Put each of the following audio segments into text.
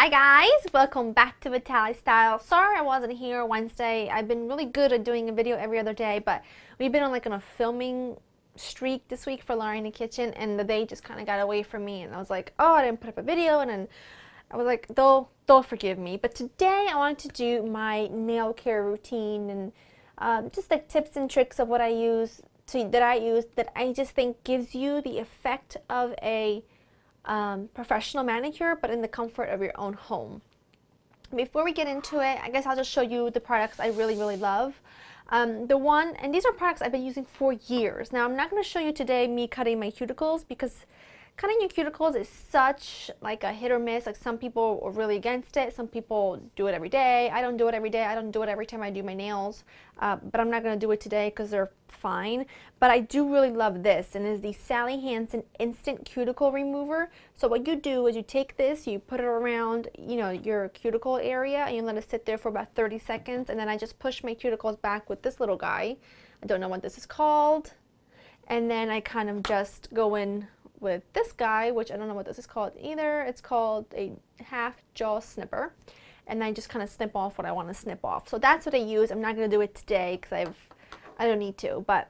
Hi guys, welcome back to Vitale Style. Sorry I wasn't here Wednesday. I've been really good at doing a video every other day, but we've been on a filming streak this week for Laura in the Kitchen, and the day just kind of got away from me, and I was like, oh, I didn't put up a video, and then I was like, they'll forgive me. But today I wanted to do my nail care routine and just like tips and tricks of what I use that I just think gives you the effect of a professional manicure, but in the comfort of your own home. Before we get into it, I guess I'll just show you the products I really love. And these are products I've been using for years. Now, I'm not going to show you today me cutting my cuticles, because cutting your cuticles is such like a hit or miss. Like, some people are really against it. Some people do it every day. I don't do it every day. I don't do it every time I do my nails. But I'm not going to do it today because they're fine. But I do really love this, and it's the Sally Hansen Instant Cuticle Remover. So what you do is you take this, you put it around, your cuticle area, and you let it sit there for about 30 seconds. And then I just push my cuticles back with this little guy. I don't know what this is called. And then I kind of just go in with this guy, which I don't know what this is called either. It's called a half jaw snipper, and I just kind of snip off what I want to snip off. So that's what I use. I'm not going to do it today because I don't need to, but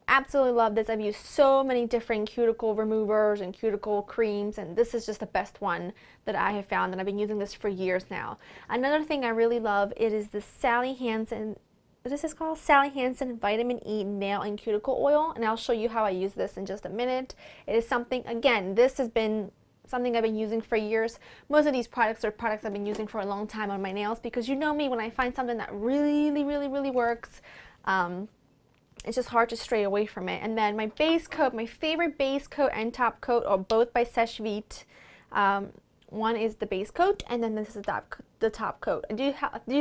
absolutely love this. I've used so many different cuticle removers and cuticle creams, and this is just the best one that I have found, and I've been using this for years now. Another thing I really love, it is the Sally Hansen, this is called Sally Hansen Vitamin E Nail and Cuticle Oil, and I'll show you how I use this in just a minute. It is something, again, this has been something I've been using for years. Most of these products are products I've been using for a long time on my nails, because you know me, when I find something that really works, it's just hard to stray away from it. And then my base coat, my favorite base coat and top coat are both by Seche Vite. One is the base coat, and then this is the top coat. I do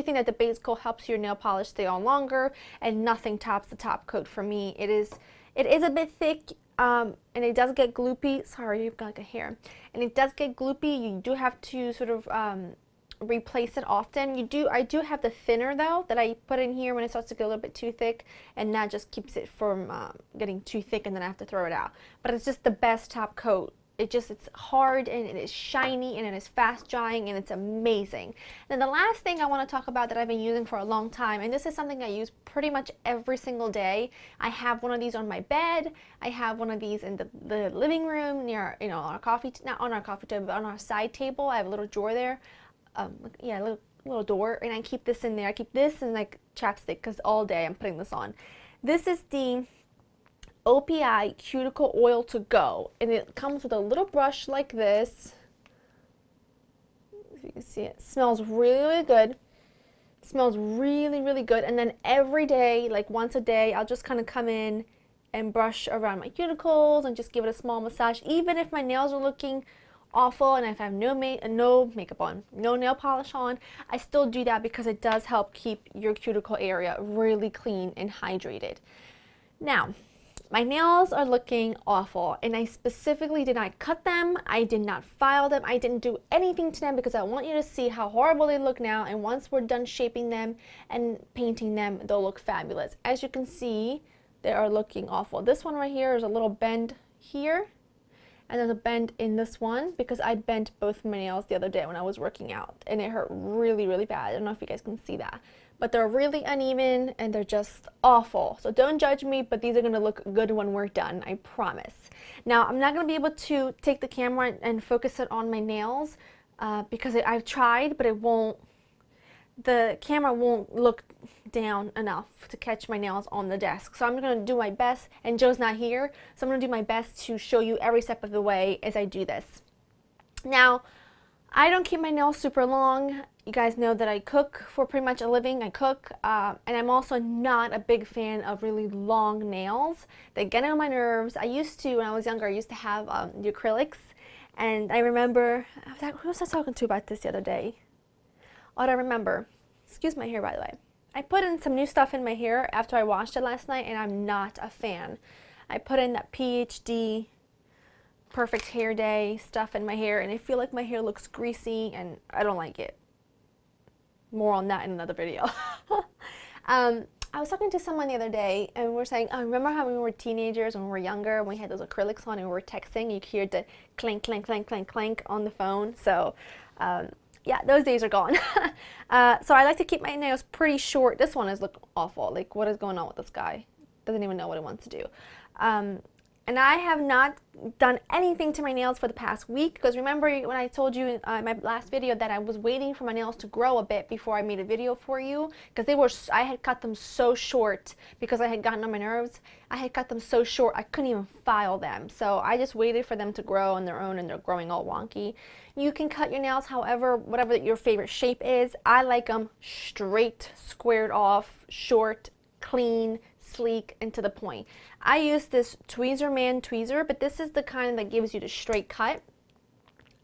think that the base coat helps your nail polish stay on longer, and nothing tops the top coat for me. It is a bit thick, and it does get gloopy. Sorry, you've got like a hair. And it does get gloopy. You do have to sort of replace it often. I do have the thinner though that I put in here when it starts to get a little bit too thick, and that just keeps it from getting too thick, and then I have to throw it out. But it's just the best top coat. It's hard, and it is shiny, and it is fast drying, and it's amazing. Then the last thing I want to talk about that I've been using for a long time, and this is something I use pretty much every single day. I have one of these on my bed. I have one of these in the living room near, our coffee, not on our coffee table, but on our side table. I have a little drawer there. Yeah, a little door, and I keep this in there. I keep this and like chapstick, because all day I'm putting this on. This is the OPI Cuticle Oil to Go, and it comes with a little brush like this. If you can see, it smells really good. It smells really good. And then every day, like once a day, I'll just kind of come in and brush around my cuticles and just give it a small massage. Even if my nails are looking awful and if I have no makeup on, no nail polish on, I still do that, because it does help keep your cuticle area really clean and hydrated. Now, my nails are looking awful, and I specifically did not cut them. I did not file them. I didn't do anything to them, because I want you to see how horrible they look now, and once we're done shaping them and painting them, they'll look fabulous. As you can see, they are looking awful. This one right here is a little bend here, and there's a bend in this one, because I bent both my nails the other day when I was working out, and it hurt really bad. I don't know if you guys can see that, but they're really uneven, and they're just awful. So don't judge me, but these are going to look good when we're done, I promise. Now, I'm not going to be able to take the camera and focus it on my nails, because I've tried, but the camera won't look down enough to catch my nails on the desk. So I'm going to do my best, and Joe's not here, so I'm going to do my best to show you every step of the way as I do this. Now, I don't keep my nails super long. You guys know that I cook for pretty much a living. I cook, and I'm also not a big fan of really long nails. They get on my nerves. I used to, when I was younger, I used to have the acrylics, and I remember, who was I talking to about this the other day? Oh, I remember. Excuse my hair, by the way. I put in some new stuff in my hair after I washed it last night, and I'm not a fan. I put in that PhD Perfect Hair Day stuff in my hair, and I feel like my hair looks greasy, and I don't like it. More on that in another video. I was talking to someone the other day, and we were saying, oh, remember how when we were teenagers, when we were younger, when we had those acrylics on and we were texting, you could hear the clank on the phone. So yeah, those days are gone. So I like to keep my nails pretty short. This one is looking awful. Like, what is going on with this guy? Doesn't even know what it wants to do. And I have not done anything to my nails for the past week, because remember when I told you in my last video that I was waiting for my nails to grow a bit before I made a video for you, because I had cut them so short because I had gotten on my nerves. I had cut them so short I couldn't even file them. So I just waited for them to grow on their own, and they're growing all wonky. You can cut your nails however, whatever your favorite shape is. I like them straight, squared off, short, clean, sleek, and to the point. I use this Tweezerman tweezer, but this is the kind that gives you the straight cut.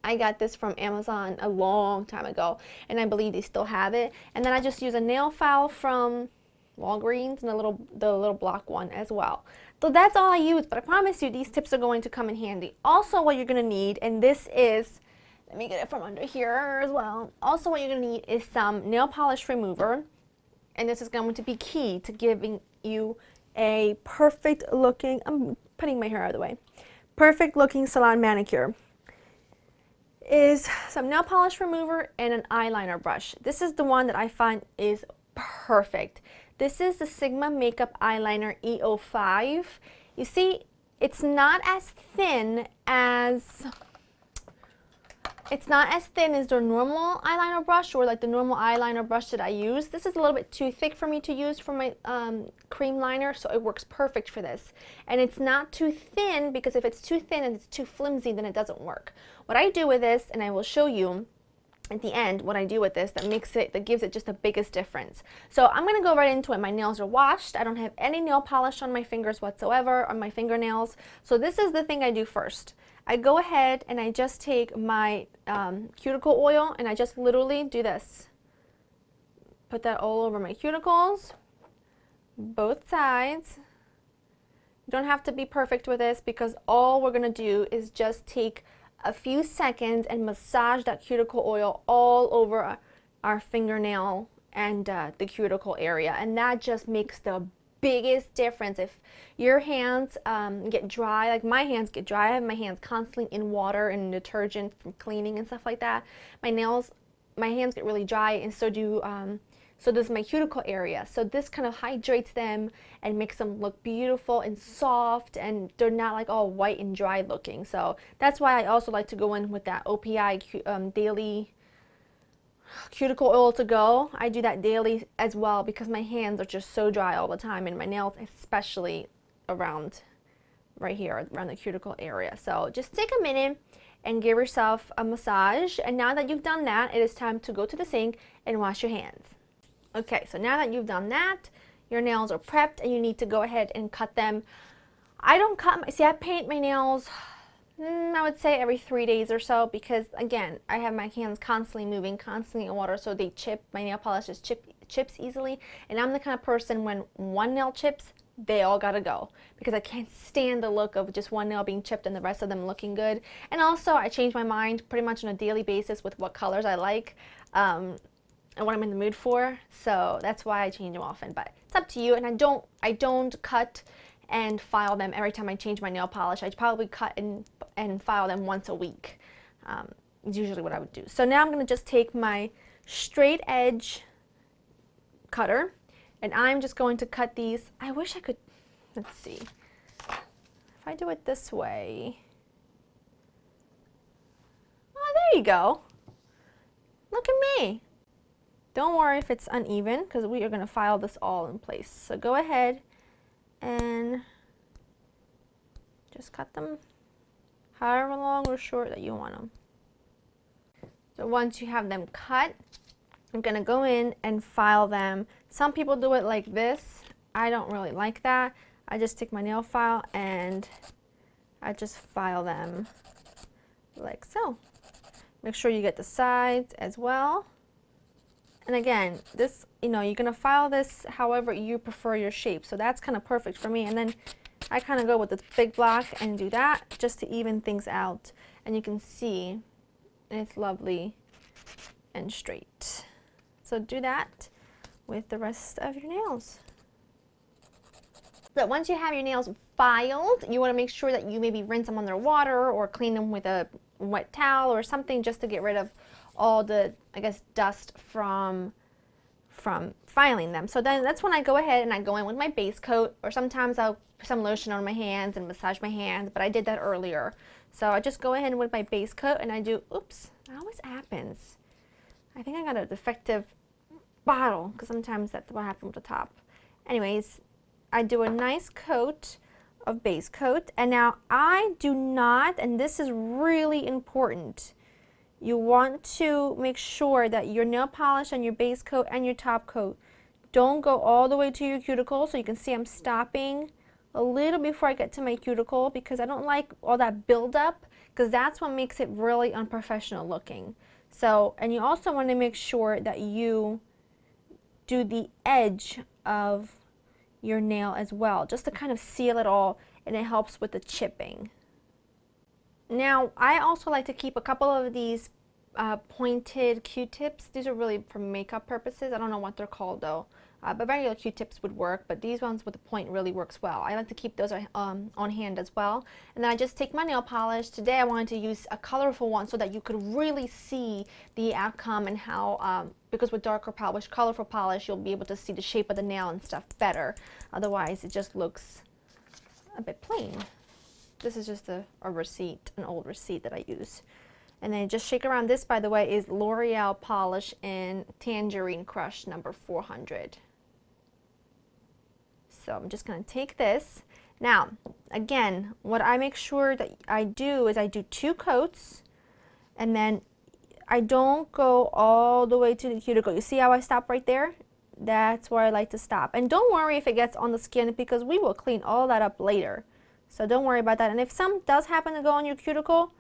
I got this from Amazon a long time ago, and I believe they still have it. And then I just use a nail file from Walgreens and the little block one as well. So that's all I use, but I promise you these tips are going to come in handy. Also, what you're going to need, and this is, let me get it from under here as well. Also, what you're going to need is some nail polish remover, and this is going to be key to giving you a perfect looking, I'm putting my hair out of the way, perfect looking salon manicure. Is some nail polish remover and an eyeliner brush. This is the one that I find is perfect. This is the Sigma Makeup Eyeliner E05. You see, it's not as thin as their normal eyeliner brush, or like the normal eyeliner brush that I use. This is a little bit too thick for me to use for my cream liner, so it works perfect for this. And it's not too thin, because if it's too thin and it's too flimsy, then it doesn't work. What I do with this, and I will show you at the end what I do with this that gives it just the biggest difference. So I'm going to go right into it. My nails are washed. I don't have any nail polish on my fingers whatsoever, on my fingernails. So this is the thing I do first. I go ahead and I just take my cuticle oil, and I just literally do this. Put that all over my cuticles, both sides. You don't have to be perfect with this, because all we're going to do is just take a few seconds and massage that cuticle oil all over our fingernail and the cuticle area, and that just makes the biggest difference. If your hands get dry, like my hands get dry, I have my hands constantly in water and detergent from cleaning and stuff like that. My hands get really dry, and so does my cuticle area. So this kind of hydrates them and makes them look beautiful and soft, and they're not like all white and dry looking. So that's why I also like to go in with that OPI daily cuticle oil to go. I do that daily as well, because my hands are just so dry all the time, and my nails especially around right here around the cuticle area. So just take a minute and give yourself a massage, and now that you've done that, it is time to go to the sink and wash your hands. Okay, so now that you've done that, your nails are prepped, and you need to go ahead and cut them. I don't cut I paint my nails, I would say every 3 days or so, because again, I have my hands constantly moving, constantly in water, so they chip. My nail polish just chips easily, and I'm the kind of person, when one nail chips, they all gotta go, because I can't stand the look of just one nail being chipped and the rest of them looking good. And also, I change my mind pretty much on a daily basis with what colors I like. And what I'm in the mood for, so that's why I change them often. But it's up to you, and I don't cut and file them every time I change my nail polish. I probably cut and file them once a week. Is usually what I would do. So now I'm going to just take my straight edge cutter, and I'm just going to cut these. I wish I could, let's see, if I do it this way. Oh, there you go. Look at me. Don't worry if it's uneven, because we are going to file this all in place. So go ahead and just cut them however long or short that you want them. So once you have them cut, I'm going to go in and file them. Some people do it like this. I don't really like that. I just take my nail file and I just file them like so. Make sure you get the sides as well. And again, this, you're going to file this however you prefer your shape. So that's kind of perfect for me. And then I kind of go with the big block and do that just to even things out. And you can see it's lovely and straight. So do that with the rest of your nails. So once you have your nails filed, you want to make sure that you maybe rinse them under water or clean them with a wet towel or something, just to get rid of all the, I guess, dust from filing them. So then that's when I go ahead and I go in with my base coat, or sometimes I'll put some lotion on my hands and massage my hands, but I did that earlier. So I just go ahead with my base coat and I do, oops, that always happens. I think I got a defective bottle, because sometimes that's what happens with the top. Anyways, I do a nice coat of base coat, and now I do not, and this is really important, you want to make sure that your nail polish and your base coat and your top coat don't go all the way to your cuticle. So you can see I'm stopping a little before I get to my cuticle, because I don't like all that buildup, because that's what makes it really unprofessional looking. So, and you also want to make sure that you do the edge of your nail as well, just to kind of seal it all, and it helps with the chipping. Now, I also like to keep a couple of these pointed Q-tips. These are really for makeup purposes. I don't know what they're called though, but regular Q-tips would work, but these ones with the point really works well. I like to keep those on hand as well. And then I just take my nail polish. Today I wanted to use a colorful one so that you could really see the outcome and how, because with darker polish, colorful polish, you'll be able to see the shape of the nail and stuff better. Otherwise, it just looks a bit plain. This is just a receipt, an old receipt that I use. And then just shake around. This, by the way, is L'Oreal Polish in Tangerine Crush number 400. So I'm just going to take this. Now, again, what I make sure that I do is I do 2 coats, and then I don't go all the way to the cuticle. You see how I stop right there? That's where I like to stop. And don't worry if it gets on the skin, because we will clean all that up later. So don't worry about that. And if some does happen to go on your cuticle,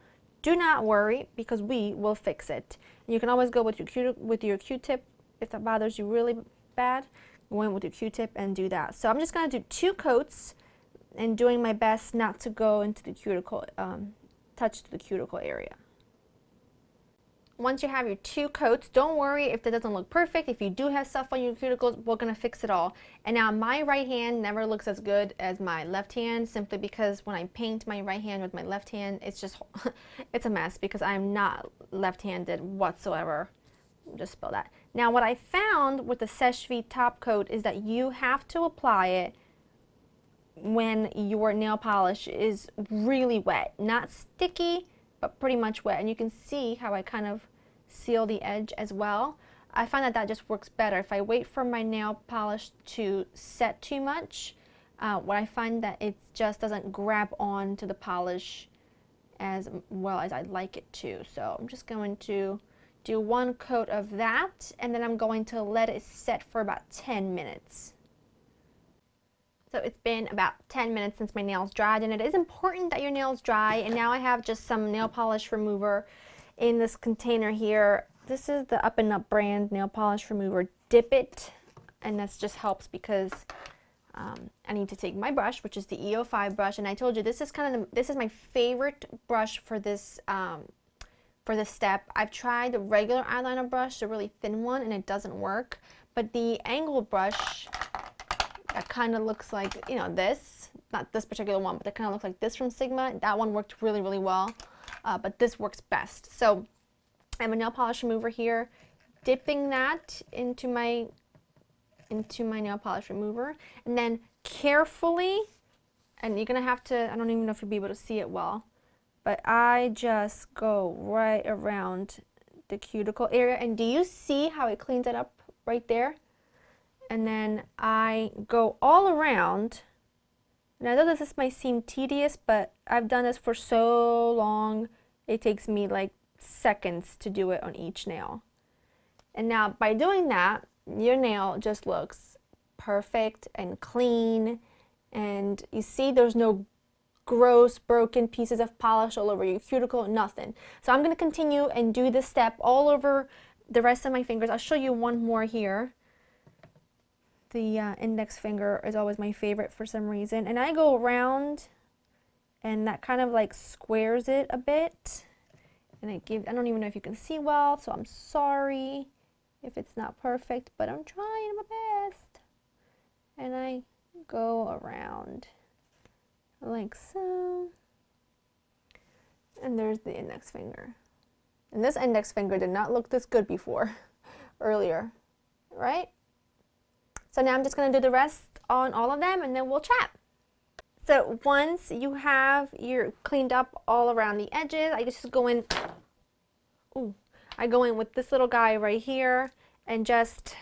do not worry, because we will fix it. And you can always go with your Q-tip if that bothers you really bad. Go in with your Q-tip and do that. So I'm just going to do 2 coats and doing my best not to go into the cuticle, touch the cuticle area. Once you have your 2 coats, don't worry if that doesn't look perfect. If you do have stuff on your cuticles, we're going to fix it all. And now my right hand never looks as good as my left hand, simply because when I paint my right hand with my left hand, it's just, it's a mess, because I'm not left-handed whatsoever. Just spill that. Now what I found with the Seche Vite top coat is that you have to apply it when your nail polish is really wet. Not sticky, but pretty much wet. And you can see how I kind of seal the edge as well. I find that that just works better. If I wait for my nail polish to set too much, what I find that it just doesn't grab on to the polish as well as I'd like it to. So I'm just going to do 1 coat of that, and then I'm going to let it set for about 10 minutes. So it's been about 10 minutes since my nails dried, and it is important that your nails dry. And now I have just some nail polish remover in this container here. This is the Up and Up brand nail polish remover. Dip it, and this just helps because I need to take my brush, which is the EO5 brush, and I told you this is this is my favorite brush for this step. I've tried the regular eyeliner brush, the really thin one, and it doesn't work. But the angled brush, that kind of looks like, you know, this, not this particular one, but that kind of looks like this from Sigma. That one worked really, really well, but this works best. So I have a nail polish remover here, dipping that into my nail polish remover, and then carefully, and you're gonna have to, I don't even know if you'll be able to see it well, but I just go right around the cuticle area. And do you see how it cleans it up right there? And then I go all around. And I know this might seem tedious, but I've done this for so long, it takes me like seconds to do it on each nail. And now by doing that, your nail just looks perfect and clean, and you see there's no gross broken pieces of polish all over your cuticle, nothing. So I'm going to continue and do this step all over the rest of my fingers. I'll show you one more here. The index finger is always my favorite for some reason, and I go around, and that kind of like squares it a bit, and it gives, I don't even know if you can see well, so I'm sorry if it's not perfect, but I'm trying my best. And I go around like so, and there's the index finger. And this index finger did not look this good before, earlier, right? So now I'm just going to do the rest on all of them and then we'll chat. So once you have your cleaned up all around the edges, I just go in, I go in with this little guy right here and just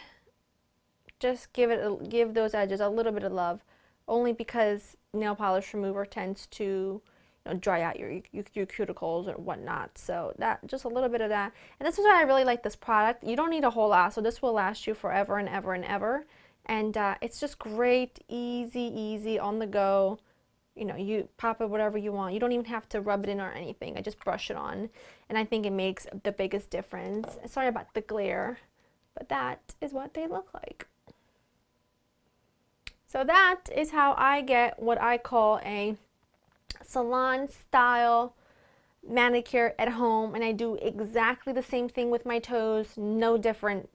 give those edges a little bit of love, only because nail polish remover tends to dry out your cuticles or whatnot. So that, just a little bit of that. And this is why I really like this product. You don't need a whole lot, so this will last you forever and ever and ever. And it's just great, easy on the go. You pop it whatever you want. You don't even have to rub it in or anything. I just brush it on. And I think it makes the biggest difference. Sorry about the glare, but that is what they look like. So that is how I get what I call a salon style manicure at home, and I do exactly the same thing with my toes, no different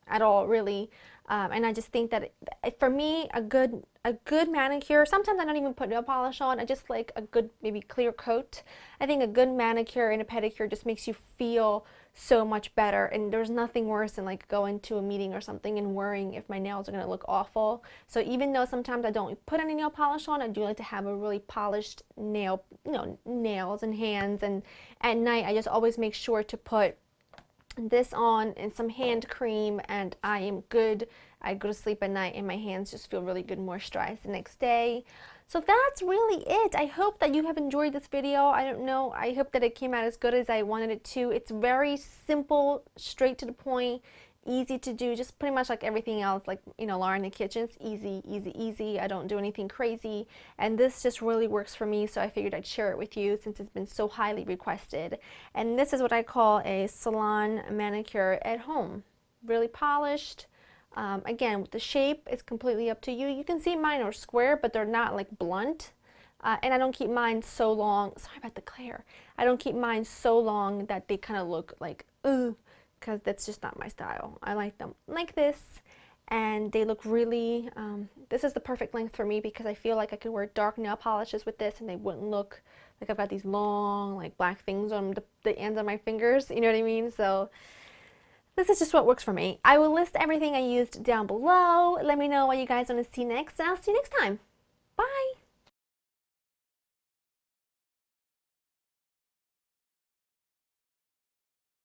at all really. And I just think that for me, a good manicure, sometimes I don't even put nail polish on, I just like a good maybe clear coat. I think a good manicure and a pedicure just makes you feel so much better, and there's nothing worse than like going to a meeting or something and worrying if my nails are going to look awful. So even though sometimes I don't put any nail polish on, I do like to have a really polished nails and hands, and at night I just always make sure to put this on and some hand cream, and I am good. I go to sleep at night and my hands just feel really good, moisturized the next day. So that's really it. I hope that you have enjoyed this video. I don't know, I hope that it came out as good as I wanted it to. It's very simple, straight to the point, easy to do, just pretty much like everything else, like Laura in the kitchen. It's easy. I don't do anything crazy, and this just really works for me, so I figured I'd share it with you since it's been so highly requested. And this is what I call a salon manicure at home. Really polished. Again, the shape is completely up to you. You can see mine are square, but they're not like blunt. And I don't keep mine so long. Sorry about the glare. I don't keep mine so long that they kind of look like, ugh, because that's just not my style. I like them like this, and they look really, this is the perfect length for me because I feel like I could wear dark nail polishes with this and they wouldn't look like I've got these long like black things on the ends of my fingers, you know what I mean? So this is just what works for me. I will list everything I used down below. Let me know what you guys want to see next, and I'll see you next time. Bye!